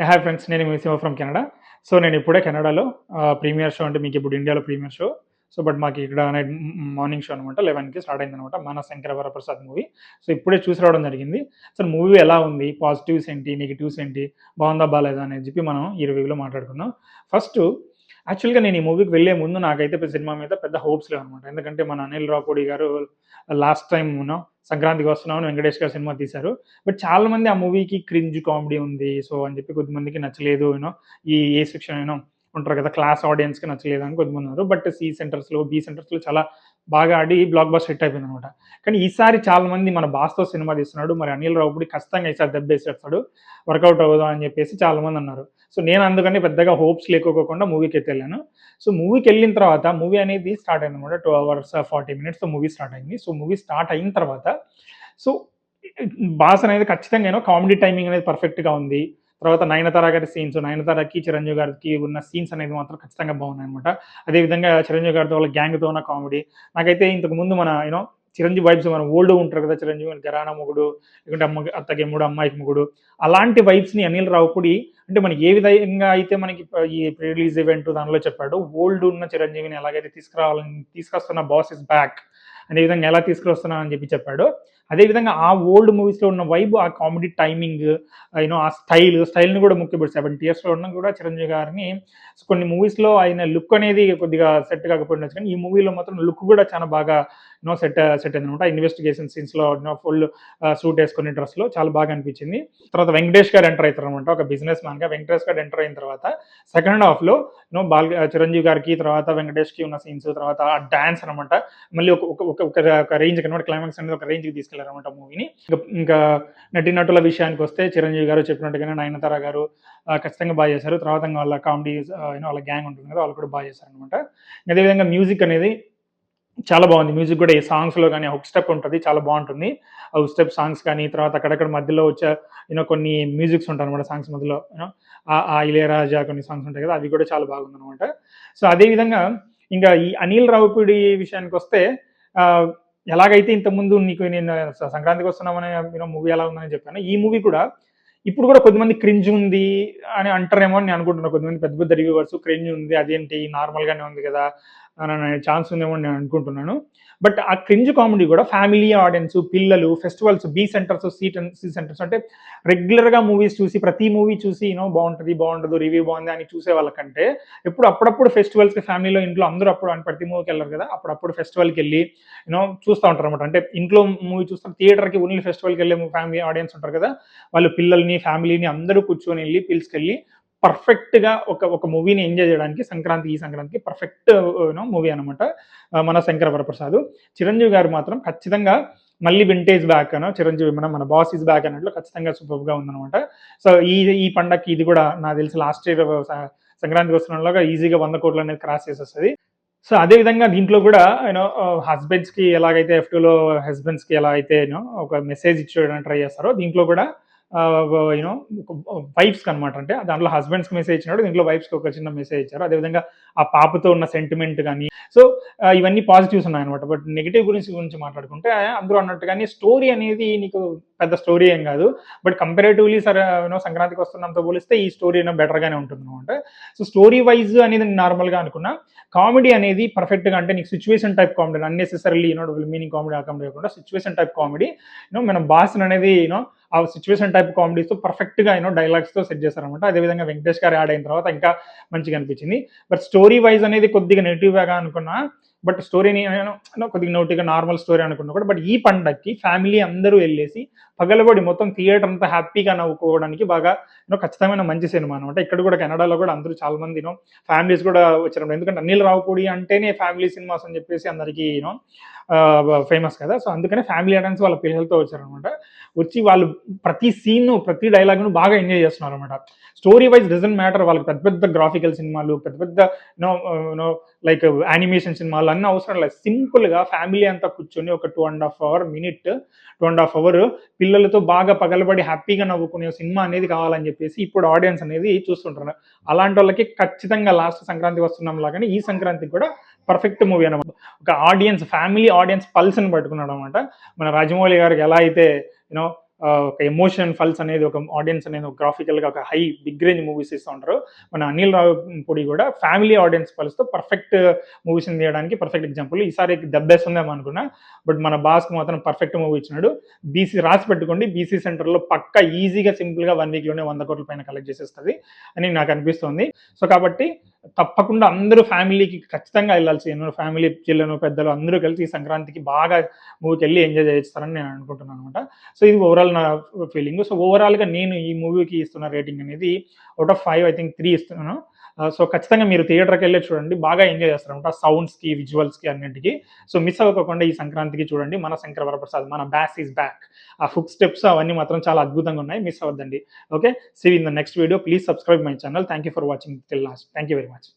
Hi friends, నేను మీ సింహ from Canada. So నేను ఇప్పుడే కెనడాలో ప్రీమియర్ షో అంటే మీకు ఇప్పుడు ఇండియాలో ప్రీమియర్ షో. సో బట్ మాకు ఇక్కడ నైట్ మార్నింగ్ షో అనమాట. 11కి స్టార్ట్ అయిందనమాట మన శంకర వరప్రసాద్ మూవీ. సో ఇప్పుడే చూసి రావడం జరిగింది. అసలు మూవీ ఎలా ఉంది, పాజిటివ్స్ ఏంటి, నెగిటివ్స్ ఏంటి, బాగుందా బాగాలేదా అని చెప్పి మనం ఈ రివ్యూలో మాట్లాడుకుందాం. ఫస్ట్ యాక్చువల్గా నేను ఈ మూవీకి వెళ్ళే ముందు నాకైతే సినిమా మీద పెద్ద హోప్స్ లేవు అనమాట. ఎందుకంటే మన అనిల్ రావుపూడి గారు లాస్ట్ టైం సంక్రాంతికి వస్తున్నామని వెంకటేష్ గారు సినిమా తీశారు. బట్ చాలా మంది ఆ మూవీకి క్రింజ్ కామెడీ ఉంది సో అని చెప్పి కొద్దిమందికి నచ్చలేదు. ఈ ఏ సెక్షన్ ఉంటారు కదా, క్లాస్ ఆడియన్స్కి నచ్చలేదు అని కొద్దిమంది ఉన్నారు. బట్ సి సెంటర్స్లో, బి సెంటర్స్లో చాలా బాగా ఆడి బ్లాక్ బస్టర్ హిట్ అయిపోయింది అనమాట. కానీ ఈసారి చాలా మంది మన బాస్తో సినిమా తీస్తున్నాడు, మరి అనిల్ రావుపూడి ఖచ్చితంగా ఈసారి దెబ్బేసేస్తాడు, వర్కౌట్ అవ్వదు అని చెప్పేసి చాలా మంది అన్నారు. సో నేను అందుకని పెద్దగా హోప్స్ లేకోకుండా మూవీకి అయితే వెళ్ళాను. సో మూవీకి వెళ్ళిన తర్వాత మూవీ అనేది స్టార్ట్ అయింది అనమాట. 2 hours 40 minutes మూవీ స్టార్ట్ అయింది. సో మూవీ స్టార్ట్ అయిన తర్వాత సో బాస్ అనేది ఖచ్చితంగా కామెడీ టైమింగ్ అనేది పర్ఫెక్ట్గా ఉంది. తర్వాత నయనతార గారి సీన్స్, నయనతారకి చిరంజీవి గారికి ఉన్న సీన్స్ అనేది మాత్రం ఖచ్చితంగా బాగున్నాయి అనమాట. అదేవిధంగా చిరంజీవి గారితో వాళ్ళ గ్యాంగ్తో ఉన్న కామెడీ నాకైతే ఇంతకు ముందు మన చిరంజీవి వైబ్స్, మన ఓల్డ్ ఉంటారు కదా, చిరంజీవి ఘరానా మొగుడు, లేకుంటే అత్తకి మొగుడు, అమ్మాయికి మొగుడు, అలాంటి వైబ్స్ని అనిల్ రావుపూడి అంటే మనకి ఏ విధంగా అయితే మనకి ఈ ప్రీ రిలీజ్ ఈవెంట్ దానిలో చెప్పాడు, ఓల్డ్ ఉన్న చిరంజీవిని ఎలాగైతే తీసుకొస్తున్న బాస్ ఇస్ బ్యాక్ అనే విధంగా ఎలా తీసుకొస్తున్నా అని చెప్పాడు. అదేవిధంగా ఆ ఓల్డ్ మూవీస్లో ఉన్న వైబ్, ఆ కామెడీ టైమింగ్, ఆ స్టైల్ని కూడా ముఖ్యపడి 70 yearsలో ఉన్న కూడా చిరంజీవి గారిని కొన్ని మూవీస్లో ఆయన లుక్ అనేది కొద్దిగా సెట్ కాకపోయినచ్చు, కానీ ఈ మూవీలో మాత్రం లుక్ కూడా చాలా బాగా సెట్ అయింది అనమాట. ఇన్వెస్టిగేషన్ సీన్స్లో ఫుల్ సూట్ వేసుకునే డ్రెస్లో చాలా బాగా అనిపించింది. తర్వాత వెంకటేష్ గారు ఎంటర్ అవుతారు అనమాట. ఒక బిజినెస్ మ్యాన్గా వెంకటేష్ గారు ఎంటర్ అయిన తర్వాత సెకండ్ హాఫ్లో చిరంజీవి గారికి తర్వాత వెంకటేష్కి ఉన్న సీన్స్, తర్వాత ఆ డాన్స్ అనమాట మళ్ళీ ఒక రేంజ్కి అనమాట, క్లైమాక్స్ అనేది ఒక రేంజ్కి తీసుకెళ్లారనమాట మూవీని. ఇంకా నటీనటుల విషయానికి వస్తే చిరంజీవి గారు చెప్పినట్టుగానే నయనతార గారు ఖచ్చితంగా బాగా చేశారు. తర్వాత వాళ్ళ కామెడీ వాళ్ళ గ్యాంగ్ ఉంటుంది కదా, వాళ్ళు కూడా బాగా చేశారు అనమాట. అదేవిధంగా మ్యూజిక్ అనేది చాలా బాగుంది. మ్యూజిక్ కూడా ఈ సాంగ్స్లో కానీ హుక్ స్టెప్ ఉంటుంది, చాలా బాగుంటుంది. ఆ హుక్ స్టెప్ సాంగ్స్ కానీ, తర్వాత అక్కడక్కడ మధ్యలో వచ్చే కొన్ని మ్యూజిక్స్ ఉంటాయి అనమాట సాంగ్స్ మధ్యలో. ఆ ఇళయరాజా కొన్ని సాంగ్స్ ఉంటాయి కదా, అవి కూడా చాలా బాగుంది అనమాట. సో అదేవిధంగా ఇంకా ఈ అనిల్ రావుపూడి విషయానికి వస్తే ఎలాగైతే ఇంతకుముందు నీకు నేను సంక్రాంతికి వస్తున్నామని మూవీ ఎలా ఉందని చెప్పాను, ఈ మూవీ కూడా ఇప్పుడు కూడా కొద్దిమంది క్రింజ్ ఉంది అని అంటారేమో అని నేను అనుకుంటున్నాను. కొద్దిమంది పెద్ద పెద్ద రివ్యూవర్స్ క్రింజ్ ఉంది, అదేంటి నార్మల్గానే ఉంది కదా అని ఛాన్స్ ఉందేమో అని నేను అనుకుంటున్నాను. బట్ ఆ క్రింజ్ కామెడీ కూడా ఫ్యామిలీ ఆడియన్స్, పిల్లలు, festivals, B centres, C centres అంటే రెగ్యులర్గా మూవీస్ చూసి ప్రతి మూవీ చూసి బాగుంటుంది బాగుండదు, రివ్యూ బాగుంది అని చూసే వాళ్ళకంటే అప్పుడప్పుడు ఫెస్టివల్స్కి ఫ్యామిలీలో ఇంట్లో అందరూ అప్పుడు ప్రతి మూవీకి వెళ్ళరు కదా, అప్పుడప్పుడు ఫెస్టివల్కి వెళ్ళి చూస్తూ ఉంటారు అనమాట. అంటే ఇంట్లో మూవీ చూస్తారు, థియేటర్కి ఓన్లీ ఫెస్టివల్కి వెళ్ళే ఫ్యామిలీ ఆడియన్స్ ఉంటారు కదా, వాళ్ళు పిల్లల్ని ఫ్యామిలీని అందరూ కూర్చొని వెళ్ళి పిలుచుకెళ్ళి పర్ఫెక్ట్గా ఒక మూవీని ఎంజాయ్ చేయడానికి ఈ సంక్రాంతికి పర్ఫెక్ట్ మూవీ అనమాట మన శంకర వరప్రసాద్. చిరంజీవి గారు మాత్రం ఖచ్చితంగా మళ్ళీ వింటేజ్ బ్యాక్ చిరంజీవి మన బాస్ ఈజ్ బ్యాక్ అన్నట్లు ఖచ్చితంగా సూపర్గా ఉందనమాట. సో ఈ పండగకి ఇది కూడా నాకు తెలిసి లాస్ట్ ఇయర్ సంక్రాంతికి వస్తున్నలాగా ఈజీగా 100 కోట్లు అనేది క్రాస్ చేసేస్తుంది. సో అదేవిధంగా దీంట్లో కూడా హస్బెండ్స్కి ఎలాగైతే F2లో హస్బెండ్స్కి ఎలా అయితే ఒక మెసేజ్ ఇచ్చేయడానికి ట్రై చేస్తారో, దీంట్లో కూడా వైఫ్స్కి అనమాట. అంటే దాంట్లో హస్బెండ్స్కి మెసేజ్ ఇచ్చినాడు, దీంట్లో వైఫ్స్కి ఒక చిన్న మెసేజ్ ఇచ్చారు. అదేవిధంగా ఆ పాపతో ఉన్న సెంటిమెంట్ కానీ, సో ఇవన్నీ పాజిటివ్స్ ఉన్నాయన్నమాట. బట్ నెగిటివ్ గురించి మాట్లాడుకుంటే అందరూ అన్నట్టుగానే స్టోరీ అనేది నీకు పెద్ద స్టోరీ ఏం కాదు. బట్ కంపారేటివ్లీ సంక్రాంతికి వస్తున్నంత పోలిస్తే ఈ స్టోరీ బెటర్గానే ఉంటుంది అనమాట. సో స్టోరీ వైజ్ అనేది నార్మల్గా అనుకున్నా, కామెడీ అనేది పర్ఫెక్ట్గా అంటే నీకు situation type comedy, unnecessary meaning comedy ఆ కామెడీ కాకుండా సిచ్యువేషన్ టైప్ కామెడీ మన బాస్ అనేది ఆ సిచ్యువేషన్ టైప్ కామెడీస్తో పర్ఫెక్ట్గా డైలాగ్స్తో సెట్ చేశారనమాట. అదేవిధంగా వెంకటేష్ గారు యాడ్ అయిన తర్వాత ఇంకా మంచిగా అనిపించింది. బట్ స్టోరీ వైజ్ అనేది కొద్దిగా నెగిటివ్గా అనుకున్నా, బట్ స్టోరీని కొద్దిగా నోటిగా నార్మల్ స్టోరీ అనుకున్నా కూడా, బట్ ఈ పండగకి ఫ్యామిలీ అందరూ వెళ్ళేసి పగలబడి మొత్తం థియేటర్ అంతా హ్యాపీగా నవ్వుకోవడానికి బాగా ఖచ్చితమైన మంచి సినిమా అనమాట. ఇక్కడ కూడా కెనడాలో కూడా అందరూ చాలా మంది ఫ్యామిలీస్ కూడా వచ్చారు. ఎందుకంటే అనిల్ రావుపూడి అంటేనే ఫ్యామిలీ సినిమాస్ అని చెప్పేసి అందరికీ ఫేమస్ కదా. సో అందుకనే ఫ్యామిలీ ఆడియన్స్ వాళ్ళ పిల్లలతో వచ్చారనమాట. వచ్చి వాళ్ళు ప్రతి సీన్, ప్రతి డైలాగ్ను బాగా ఎంజాయ్ చేస్తున్నారు అనమాట. స్టోరీ వైజ్ డజంట్ మ్యాటర్, వాళ్ళకి పెద్ద పెద్ద గ్రాఫికల్ సినిమాలు, పెద్ద పెద్ద లైక్ యానిమేషన్ సినిమాలు అన్నీ అవసరం లేదు. సింపుల్గా ఫ్యామిలీ అంతా కూర్చొని ఒక 2.5 hour పిల్లలతో బాగా పగలబడి హ్యాపీగా నవ్వుకునే సినిమా అనేది కావాలని చెప్పేసి ఇప్పుడు ఆడియన్స్ అనేది చూస్తుంటారు. అలాంటి వాళ్ళకి ఖచ్చితంగా లాస్ట్ సంక్రాంతి వస్తున్నాం లాగానే ఈ సంక్రాంతికి కూడా పర్ఫెక్ట్ మూవీ అనమాట. ఒక ఆడియన్స్, ఫ్యామిలీ ఆడియన్స్ పల్స్ని పట్టుకున్నాడు అనమాట. మన రాజమౌళి గారికి ఎలా అయితే ఒక ఎమోషన్ పల్స్ అనేది ఒక ఆడియన్స్ అనేది ఒక గ్రాఫికల్గా ఒక హై బిగ్ రేంజ్ మూవీస్ ఇస్తూ ఉంటారు. మన అనిల్ రావిపూడి కూడా ఫ్యామిలీ ఆడియన్స్ పల్స్తో పర్ఫెక్ట్ మూవీస్ తీయడానికి పర్ఫెక్ట్ ఎగ్జాంపుల్. ఈసారి దెబ్బేస్తుందేమో అనుకున్నా, బట్ మన బాస్కి మాత్రం పర్ఫెక్ట్ మూవీ ఇచ్చినాడు. బీసీ రాసి పెట్టుకోండి, బీసీ సెంటర్లో పక్కా ఈజీగా సింపుల్గా 1 వీక్లోనే 100 కోట్ల పైన కలెక్ట్ చేసేస్తుంది అని నాకు అనిపిస్తుంది. సో కాబట్టి తప్పకుండా అందరూ ఫ్యామిలీకి ఖచ్చితంగా వెళ్ళాల్సిన, ఫ్యామిలీ పిల్లలు పెద్దలు అందరూ కలిసి ఈ సంక్రాంతికి బాగా మూవీకి వెళ్ళి ఎంజాయ్ చేస్తారని నేను అనుకుంటున్నాను అనమాట. సో ఇది ఓవరాల్ నా ఫీలింగ్. సో ఓవరాల్గా నేను ఈ మూవీకి ఇస్తున్న రేటింగ్ అనేది అవుట్ ఆఫ్ 5 ఐ థింక్ 3 ఇస్తున్నాను. సో ఖచ్చితంగా మీరు థియేటర్కి వెళ్ళి చూడండి, బాగా ఎంజాయ్ చేస్తారనమాట సౌండ్స్కి విజువల్స్కి అన్నింటికి. సో మిస్ అవ్వకుండా ఈ సంక్రాంతికి చూడండి మన శంకర వరప్రసాద్, మన బ్యాస్ ఈజ్ బ్యాక్. ఆ ఫుక్ స్టెప్స్ అవన్నీ మాత్రం చాలా అద్భుతంగా ఉన్నాయి, మిస్ అవ్వద్దండి. Okay, see in the next video. Please subscribe my channel. Thank you for watching till last. Thank you very much.